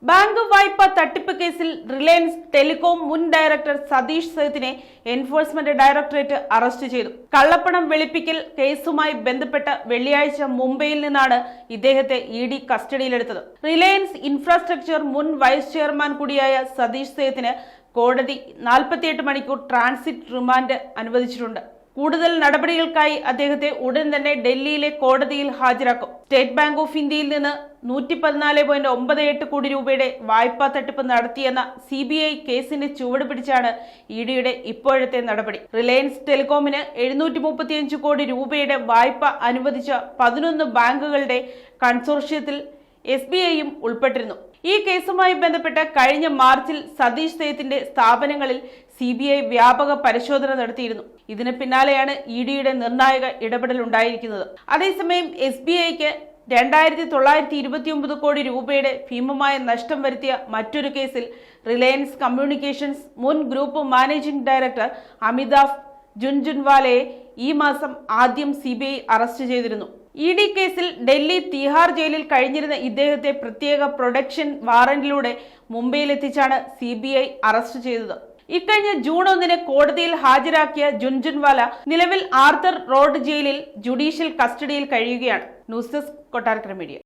Bank വായ്പ തട്ടിപ്പ് കേസിൽ റിലയൻസ് ടെലികോം മുൻ ഡയറക്ടർ സതീഷ് സേത്തിനെ എൻഫോഴ്സ്മെന്റ് ഡയറക്ടറേറ്റ് അറസ്റ്റ് ചെയ്തു. കള്ളപ്പണം വെളുപ്പിക്കൽ കേസുമായി ബന്ധപ്പെട്ട വെള്ളിയാഴ്ച മുംബൈയിൽ നിന്നാണ് ഇദ്ദേഹത്തെ ഇഡി കസ്റ്റഡിയിലെടുത്തത്. റിലയൻസ് ഇൻഫ്രാസ്ട്രക്ചർ മുൻ വൈസ് ചെയർമാൻ കൂടിയായ സതീഷ് സേത്തിന് കോടതി 48 മണിക്കൂർ ട്രാൻസിറ്റ് റിമാൻഡ് അനുവദിച്ചിട്ടുണ്ട്. കൂടുതൽ നടപടികൾക്കായി അദ്ദേഹത്തെ ഉടൻ തന്നെ ഡൽഹിയിലെ കോടതിയിൽ ഹാജരാക്കും. സ്റ്റേറ്റ് ബാങ്ക് ഓഫ് ഇന്ത്യയിൽ നിന്ന് 114.98 കോടി രൂപയുടെ വായ്പാ തട്ടിപ്പ് നടത്തിയെന്ന CBI കേസിന്റെ ചുവട് പിടിച്ചാണ് ഇഡിയുടെ ഇപ്പോഴത്തെ നടപടി. റിലയൻസ് ടെലികോമിന് 735 കോടി രൂപയുടെ വായ്പ അനുവദിച്ച 11 ബാങ്കുകളുടെ കൺസോർഷ്യത്തിൽ SBIയും ഉൾപ്പെട്ടിരുന്നു. ഈ കേസുമായി ബന്ധപ്പെട്ട് കഴിഞ്ഞ മാർച്ചിൽ സതീഷ് സേത്തിന്റെ സ്ഥാപനങ്ങളിൽ CBI വ്യാപക പരിശോധന നടത്തിയിരുന്നു. ഇതിന് പിന്നാലെയാണ് ഇഡിയുടെ നിർണായക ഇടപെടൽ ഉണ്ടായിരിക്കുന്നത്. അതേസമയം SBIക്ക് 2929 കോടി രൂപയുടെ ഭീമമായ നഷ്ടം വരുത്തിയ മറ്റൊരു കേസിൽ റിലയൻസ് കമ്മ്യൂണിക്കേഷൻസ് മുൻ ഗ്രൂപ്പ് മാനേജിംഗ് ഡയറക്ടർ അമിതാഭ് ജുൻജുൻവാലയെ ഈ മാസം ആദ്യം CBI അറസ്റ്റ് ചെയ്തിരുന്നു. ഇഡി കേസിൽ ഡൽഹി തിഹാർ ജയിലിൽ കഴിഞ്ഞിരുന്ന ഇദ്ദേഹത്തെ പ്രത്യേക പ്രൊഡക്ഷൻ വാറന്റിലൂടെ മുംബൈയിലെത്തിച്ചാണ് CBI അറസ്റ്റ് ചെയ്തത്. ഇക്കഴിഞ്ഞ ജൂൺ 1 കോടതിയിൽ ഹാജരാക്കിയ ജുൻജുൻവാല നിലവിൽ ആർത്തർ റോഡ് ജയിലിൽ ജുഡീഷ്യൽ കസ്റ്റഡിയിൽ കഴിയുകയാണ്. News desk Kottarakkara media.